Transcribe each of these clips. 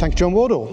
Thank you, John Wardle.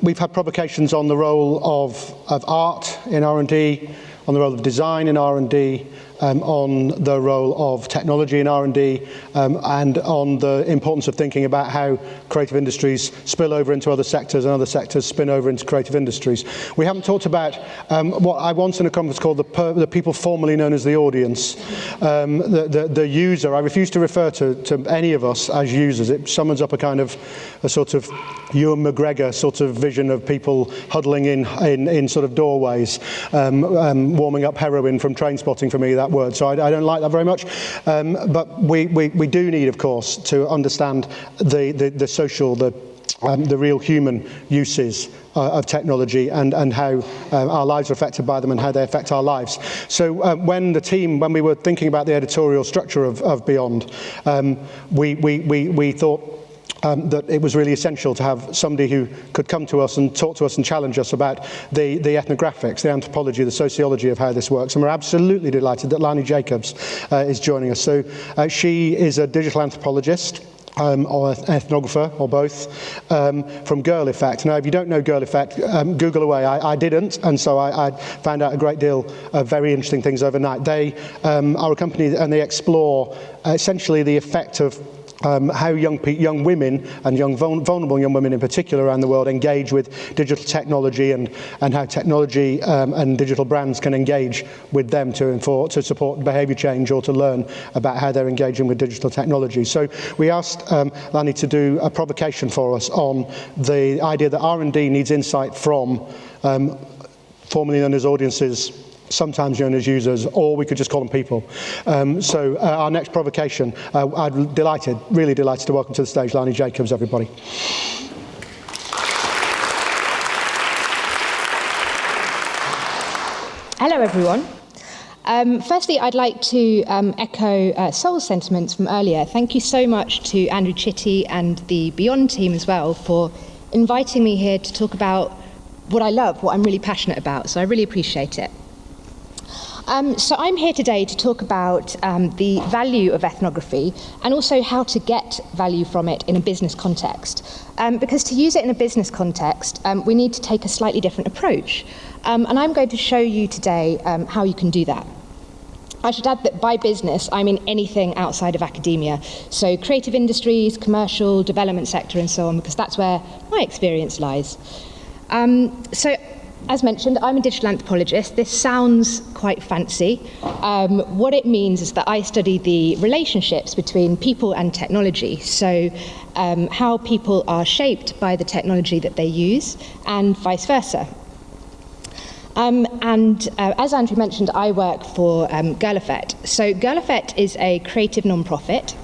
We've had provocations on the role of art in R&D, on the role of design in R&D, on the role of technology in R&D, and on the importance of thinking about how creative industries spill over into other sectors and other sectors spin over into creative industries. We haven't talked about what I once in a conference called the people formerly known as the audience, the user. I refuse to refer to any of us as users. It summons up a sort of Ewan McGregor sort of vision of people huddling in sort of doorways, warming up heroin from Train Spotting for me, that word. So I don't like that very much. But we do need, of course, to understand the social, the real human uses of technology and how our lives are affected by them and how they affect our lives. So when we were thinking about the editorial structure of Beyond, we thought that it was really essential to have somebody who could come to us and talk to us and challenge us about the ethnographics, the anthropology, the sociology of how this works. And we're absolutely delighted that Lanny Jacobs is joining us. So she is a digital anthropologist, or an ethnographer, or both, from Girl Effect. Now, if you don't know Girl Effect, Google away. I didn't, and so I found out a great deal of very interesting things overnight. They are a company and they explore essentially the effect of how young women and vulnerable young women in particular around the world engage with digital technology and how technology and digital brands can engage with them to support behaviour change or to learn about how they're engaging with digital technology. So we asked Lani to do a provocation for us on the idea that R&D needs insight from formerly known as audiences, sometimes known as users, or we could just call them people. So our next provocation, I'm really delighted to welcome to the stage Lanny Jacobs, everybody. Hello, everyone. Firstly, I'd like to echo Sol's sentiments from earlier. Thank you so much to Andrew Chitty and the Beyond team as well for inviting me here to talk about what I love, what I'm really passionate about. So I really appreciate it. So I'm here today to talk about the value of ethnography and also how to get value from it in a business context. Because to use it in a business context, we need to take a slightly different approach. And I'm going to show you today how you can do that. I should add that by business, I mean anything outside of academia. So creative industries, commercial, development sector, and so on, because that's where my experience lies. As mentioned, I'm a digital anthropologist. This sounds quite fancy. What it means is that I study the relationships between people and technology. So how people are shaped by the technology that they use and vice versa. As Andrew mentioned, I work for Girl Effect. So Girl Effect is a creative non-profit.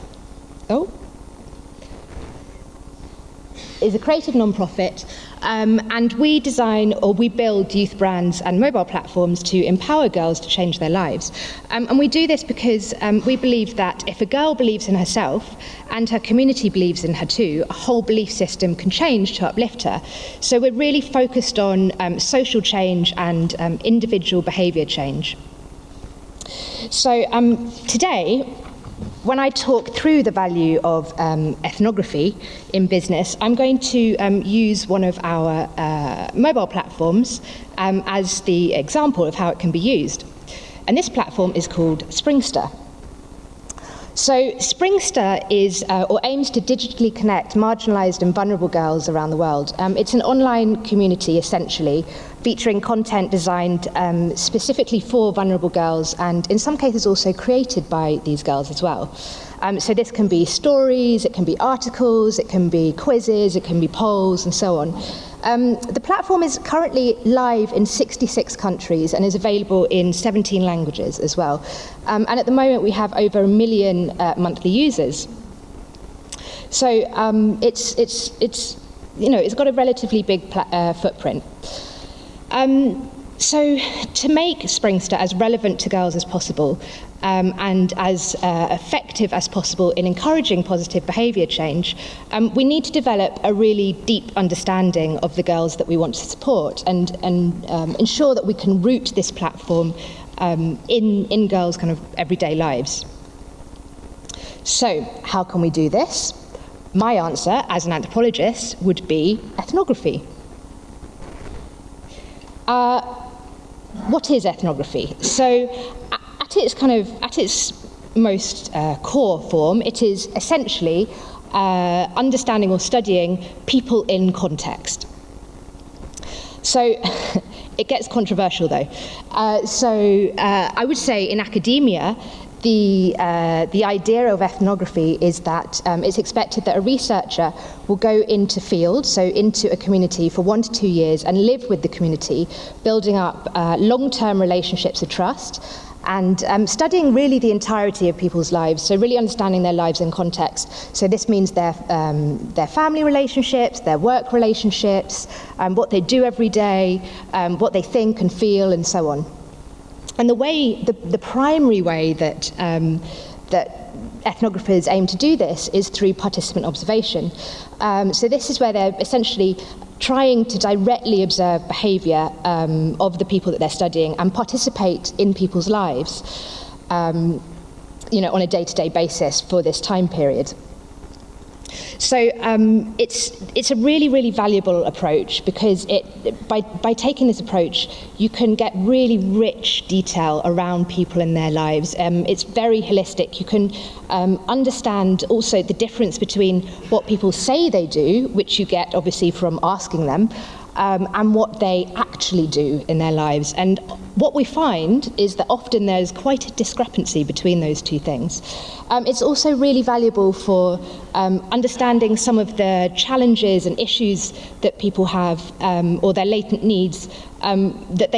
And we design or we build youth brands and mobile platforms to empower girls to change their lives. And we do this because we believe that if a girl believes in herself and her community believes in her too, a whole belief system can change to uplift her. So we're really focused on social change and individual behaviour change. So today, when I talk through the value of ethnography in business, I'm going to use one of our mobile platforms as the example of how it can be used. And this platform is called Springster. So Springster is, or aims to digitally connect marginalised and vulnerable girls around the world. It's an online community, essentially, featuring content designed specifically for vulnerable girls, and in some cases also created by these girls as well. So this can be stories, it can be articles, it can be quizzes, it can be polls, and so on. The platform is currently live in 66 countries and is available in 17 languages as well. And at the moment, we have over 1 million monthly users. So it's got a relatively big footprint. So to make Springster as relevant to girls as possible and as effective as possible in encouraging positive behaviour change, we need to develop a really deep understanding of the girls that we want to support and ensure that we can root this platform in girls' kind of everyday lives. So how can we do this? My answer, as an anthropologist, would be ethnography. What is ethnography? So, at its most core form, it is essentially understanding or studying people in context. So, it gets controversial though. I would say in academia, the idea of ethnography is that it's expected that a researcher will go into field, so into a community for 1 to 2 years and live with the community, building up long-term relationships of trust and studying really the entirety of people's lives, so really understanding their lives in context. So this means their family relationships, their work relationships, what they do every day, what they think and feel, and so on. And the primary way that ethnographers aim to do this is through participant observation. So this is where they're essentially trying to directly observe behaviour of the people that they're studying and participate in people's lives, on a day-to-day basis for this time period. So it's a really, really valuable approach because by taking this approach, you can get really rich detail around people in their lives. It's very holistic. You can understand also the difference between what people say they do, which you get obviously from asking them, and what they actually do in their lives. And what we find is that often there's quite a discrepancy between those two things. It's also really valuable for understanding some of the challenges and issues that people have, or their latent needs that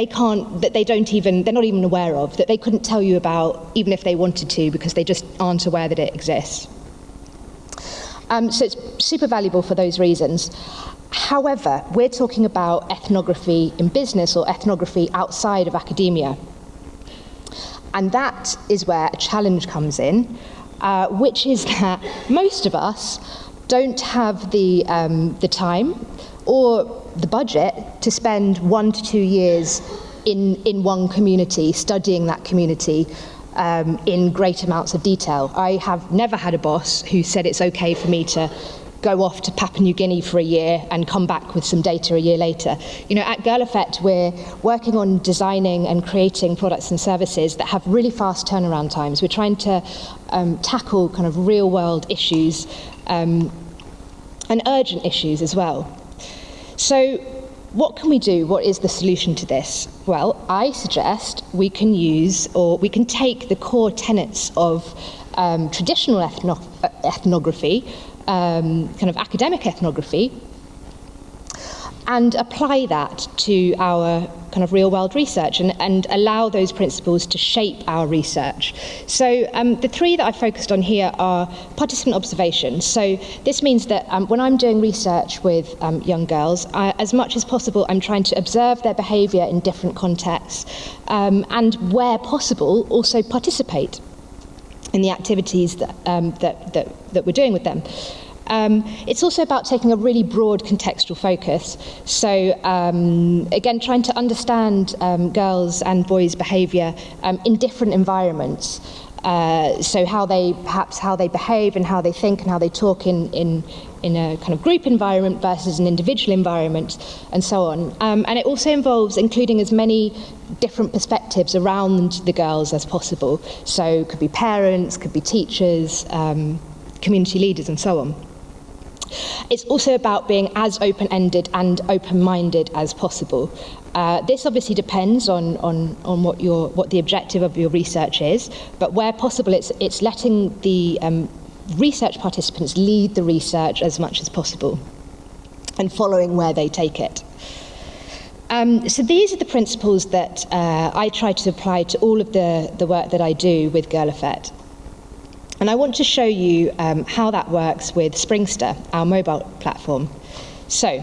they're not even aware of, that they couldn't tell you about even if they wanted to, because they just aren't aware that it exists. So it's super valuable for those reasons. However, we're talking about ethnography in business or ethnography outside of academia. And that is where a challenge comes in, which is that most of us don't have the time or the budget to spend 1 to 2 years in one community, studying that community in great amounts of detail. I have never had a boss who said it's okay for me to go off to Papua New Guinea for a year and come back with some data a year later. At Girl Effect, we're working on designing and creating products and services that have really fast turnaround times. We're trying to tackle kind of real-world issues and urgent issues as well. So what can we do? What is the solution to this? Well, I suggest we can take the core tenets of traditional ethnography, kind of academic ethnography, and apply that to our kind of real-world research and allow those principles to shape our research. So the three that I focused on here are participant observation. So this means that when I'm doing research with young girls, as much as possible, I'm trying to observe their behaviour in different contexts, and where possible, also participate in the activities that we're doing with them. It's also about taking a really broad contextual focus. So again, trying to understand girls' and boys' behaviour in different environments. So how they behave and how they think and how they talk in a kind of group environment versus an individual environment, and so on. And it also involves including as many different perspectives around the girls as possible. So it could be parents, could be teachers, community leaders, and so on. It's also about being as open-ended and open-minded as possible. This obviously depends on what the objective of your research is, but where possible, it's letting the research participants lead the research as much as possible and following where they take it. So these are the principles that I try to apply to all of the work that I do with Girl Effect. And I want to show you how that works with Springster, our mobile platform. So,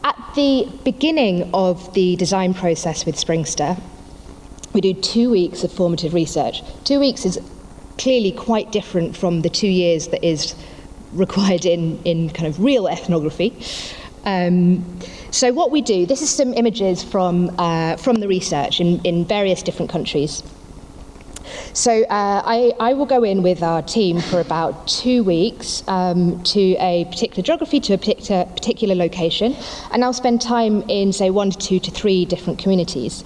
at the beginning of the design process with Springster, we do 2 weeks of formative research. 2 weeks is clearly quite different from the 2 years that is required in kind of real ethnography. So what we do, this is some images from the research in various different countries. So I will go in with our team for about 2 weeks to a particular geography, to a particular location, and I'll spend time in, say, 1 to 2 to 3 different communities.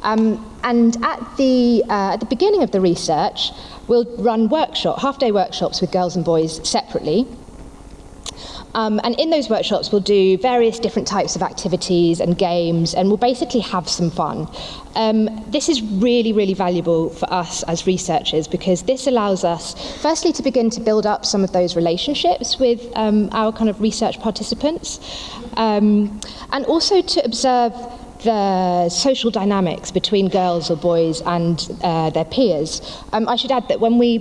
And at the beginning of the research, we'll run half-day workshops with girls and boys separately. And in those workshops, we'll do various different types of activities and games, and we'll basically have some fun. This is really, really valuable for us as researchers, because this allows us, firstly, to begin to build up some of those relationships with our kind of research participants, and also to observe the social dynamics between girls or boys and their peers. I should add that when we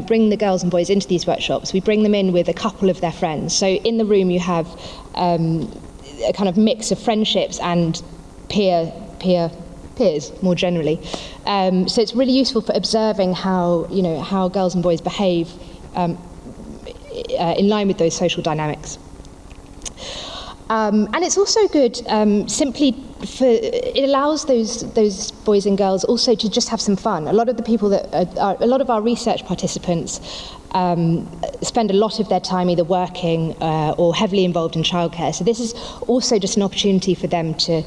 bring the girls and boys into these workshops, we bring them in with a couple of their friends. So in the room you have a kind of mix of friendships and peers more generally. So it's really useful for observing how girls and boys behave in line with those social dynamics. And it's also good it allows those boys and girls also to just have some fun. A lot of the people a lot of our research participants spend a lot of their time either working or heavily involved in childcare. So this is also just an opportunity for them to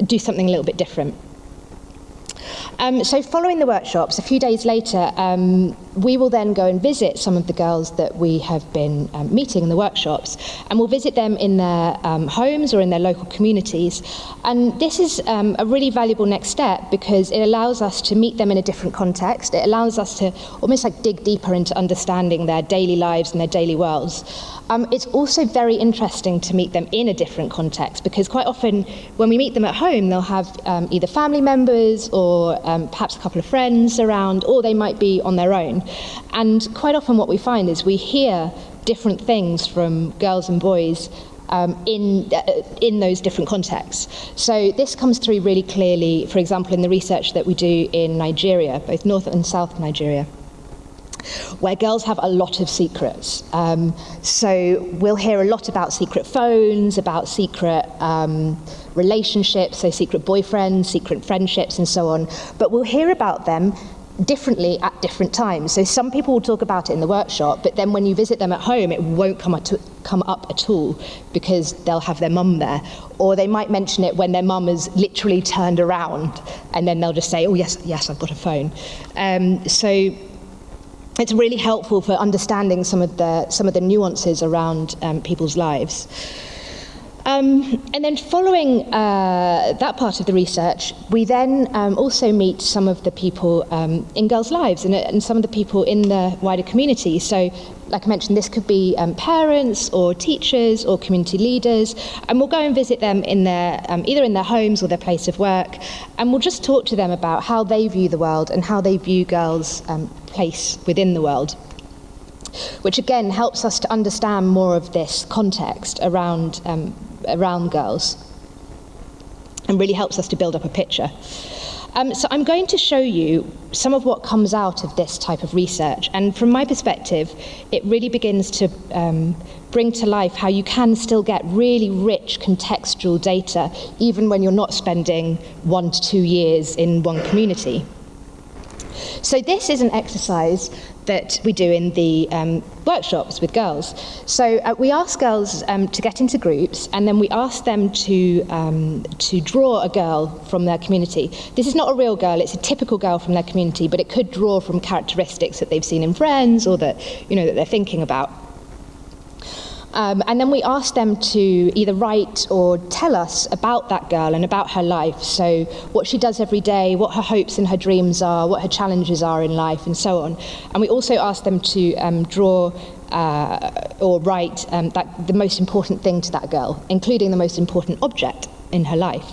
do something a little bit different. So following the workshops, a few days later, we will then go and visit some of the girls that we have been meeting in the workshops, and we'll visit them in their homes or in their local communities. And this is a really valuable next step, because it allows us to meet them in a different context. It allows us to almost like dig deeper into understanding their daily lives and their daily worlds. It's also very interesting to meet them in a different context, because quite often when we meet them at home, they'll have either family members or perhaps a couple of friends around, or they might be on their own. And quite often what we find is we hear different things from girls and boys in those different contexts. So this comes through really clearly, for example, in the research that we do in Nigeria, both North and South Nigeria, where girls have a lot of secrets. So we'll hear a lot about secret phones, about secret relationships, so secret boyfriends, secret friendships, and so on. But we'll hear about them differently at different times. So some people will talk about it in the workshop, but then when you visit them at home, it won't come up at all, because they'll have their mum there. Or they might mention it when their mum has literally turned around, and then they'll just say, oh, yes, I've got a phone. So it's really helpful for understanding some of the nuances around people's lives. And then following that part of the research, we then also meet some of the people in girls' lives and some of the people in the wider community. So, like I mentioned, this could be parents or teachers or community leaders, and we'll go and visit them in their either in their homes or their place of work, and we'll just talk to them about how they view the world and how they view girls' place within the world, which again helps us to understand more of this context around girls, and really helps us to build up a picture. So I'm going to show you some of what comes out of this type of research, and from my perspective, it really begins to bring to life how you can still get really rich contextual data, even when you're not spending 1 to 2 years in one community. So this is an exercise that we do in the workshops with girls. So we ask girls to get into groups, and then we ask them to draw a girl from their community. This is not a real girl, it's a typical girl from their community, but it could draw from characteristics that they've seen in friends or that they're thinking about. And then we ask them to either write or tell us about that girl and about her life. So what she does every day, what her hopes and her dreams are, what her challenges are in life, and so on. And we also ask them to draw or write the most important thing to that girl, including the most important object in her life.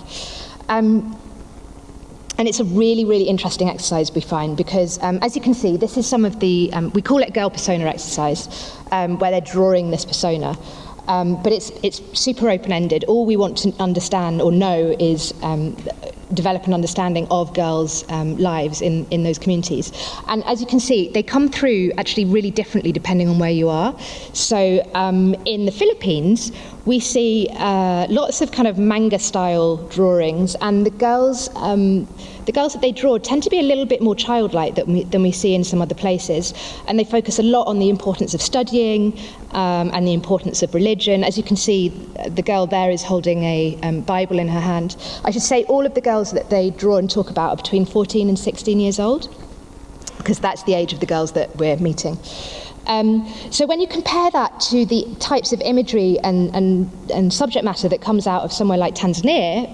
And it's a really, really interesting exercise, we find, because as you can see, this is some of the, we call it girl persona exercise, where they're drawing this persona. But it's super open-ended. All we want to understand or know is develop an understanding of girls' lives in those communities. And as you can see, they come through actually really differently depending on where you are. So in the Philippines, we see lots of kind of manga-style drawings, and the girls that they draw tend to be a little bit more childlike than we see in some other places, and they focus a lot on the importance of studying and the importance of religion. As you can see, the girl there is holding a Bible in her hand. I should say all of the girls that they draw and talk about are between 14 and 16 years old, because that's the age of the girls that we're meeting. So when you compare that to the types of imagery and subject matter that comes out of somewhere like Tanzania,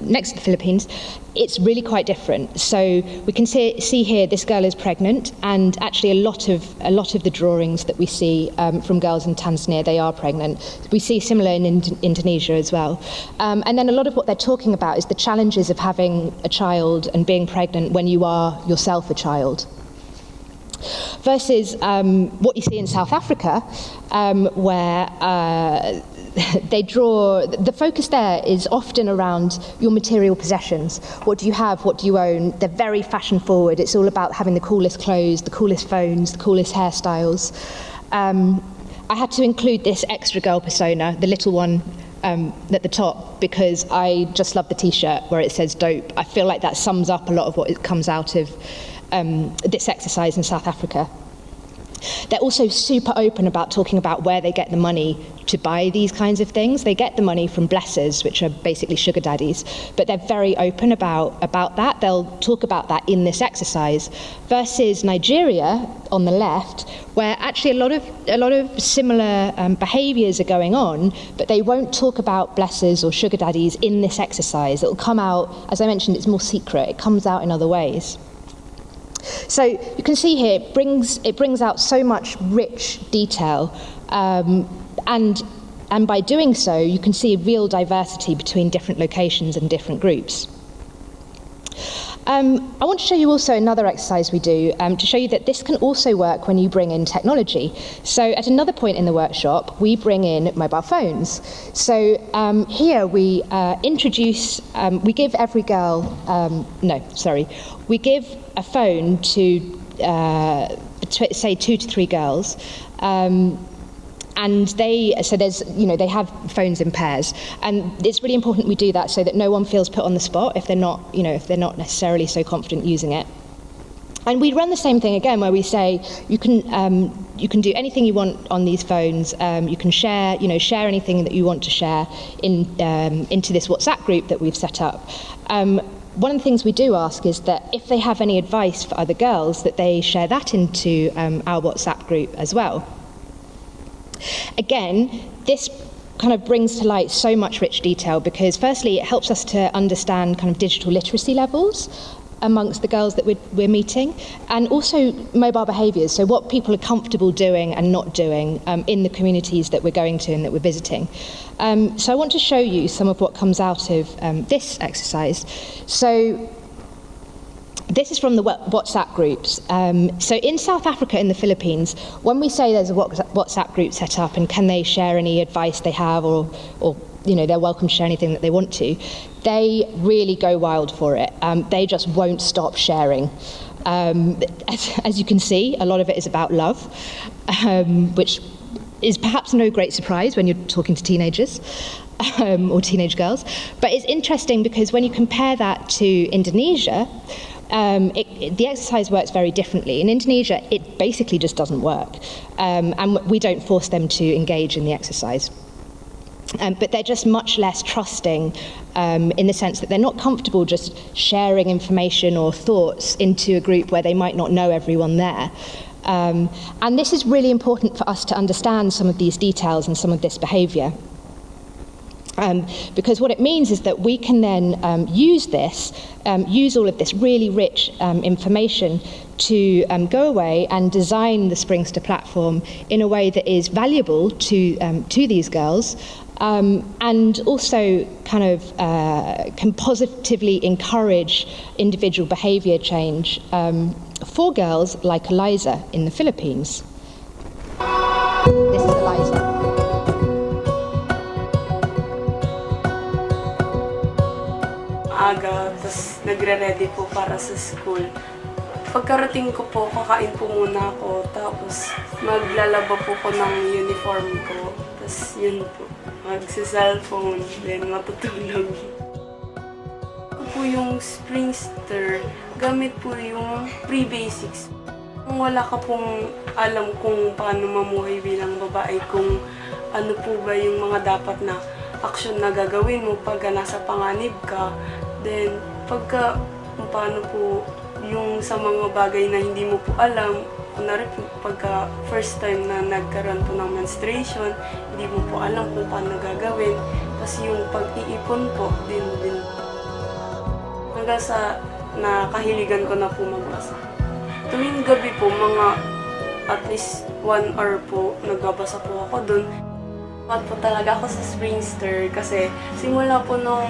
next to the Philippines, it's really quite different. So we can see here this girl is pregnant, and actually a lot of the drawings that we see from girls in Tanzania, they are pregnant. We see similar in Indonesia as well. And then a lot of what they're talking about is the challenges of having a child and being pregnant when you are yourself a child. Versus what you see in South Africa, where they draw, the focus there is often around your material possessions. What do you have? What do you own? They're very fashion forward. It's all about having the coolest clothes, the coolest phones, the coolest hairstyles. I had to include this extra girl persona, the little one at the top, because I just love the t-shirt where it says dope. I feel like that sums up a lot of what comes out of this exercise in South Africa. They're also super open about talking about where they get the money to buy these kinds of things. They get the money from blessers, which are basically sugar daddies, but they're very open about that. They'll talk about that in this exercise, versus Nigeria on the left, where actually a lot of similar behaviours are going on, but they won't talk about blessers or sugar daddies in this exercise. It'll come out, as I mentioned, it's more secret. It comes out in other ways. So you can see here, it brings out so much rich detail, and by doing so, you can see real diversity between different locations and different groups. I want to show you also another exercise we do to show you that this can also work when you bring in technology. So at another point in the workshop, we bring in mobile phones. So here we introduce, we give every girl, we give a phone to say 2 to 3 girls, and they have phones in pairs, and it's really important we do that so that no one feels put on the spot if they're not necessarily so confident using it. And we run the same thing again, where we say you can do anything you want on these phones. You can share anything that you want to share into this WhatsApp group that we've set up. One of the things we do ask is that if they have any advice for other girls, that they share that into our WhatsApp group as well. Again, this kind of brings to light so much rich detail, because firstly, it helps us to understand kind of digital literacy levels amongst the girls that we're meeting, and also mobile behaviours, so what people are comfortable doing and not doing in the communities that we're going to and that we're visiting. So I want to show you some of what comes out of this exercise. So this is from the WhatsApp groups. So in South Africa and the Philippines, when we say there's a WhatsApp group set up and can they share any advice they have, or they're welcome to share anything that they want to, they really go wild for it. They just won't stop sharing. As you can see, a lot of it is about love, which is perhaps no great surprise when you're talking to teenagers or teenage girls. But it's interesting because when you compare that to Indonesia, the exercise works very differently. In Indonesia, it basically just doesn't work, and we don't force them to engage in the exercise. But they're just much less trusting in the sense that they're not comfortable just sharing information or thoughts into a group where they might not know everyone there. And this is really important for us to understand some of these details and some of this behaviour. Because what it means is that we can then use all of this really rich information to go away and design the Springster platform in a way that is valuable to these girls, and also kind of can positively encourage individual behaviour change for girls like Eliza in the Philippines. This is Eliza. Aga, tapos nagre-ready po para sa school. Pagkarating ko po, kakain po muna ako, tapos maglalaba po ko ng uniform ko. Tapos yun po, magsa-cellphone, then matutulog. Ako po yung springster, gamit po yung pre-basics. Kung wala ka pong alam kung paano mamuhay bilang babae, kung ano po ba yung mga dapat na aksyon na gagawin mo pag nasa panganib ka, then pagka kung paano po yung sa mga bagay na hindi mo po alam, kunwari po pagka first time na nagkaroon po ng menstruation, hindi mo po alam kung paano gagawin, tapos yung pag-iipon po din. Hanggang sa nakahiligan ko na po magbasa. Tuwing gabi po, mga at least 1 hour po, nagbabasa po ako dun. At po talaga ako sa Springster kasi simula po nung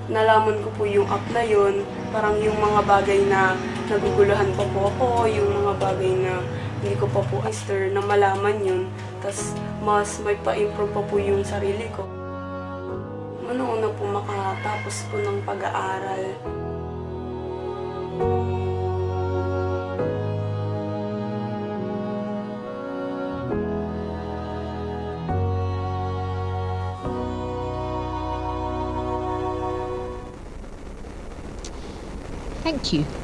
nalaman ko po yung app na yun, parang yung mga bagay na naguguluhan pa po ako, yung mga bagay na hindi ko pa po na malaman yun, tas mas may pa-improve pa po yung sarili ko. Una po makatapos po ng pag-aaral. Thank you.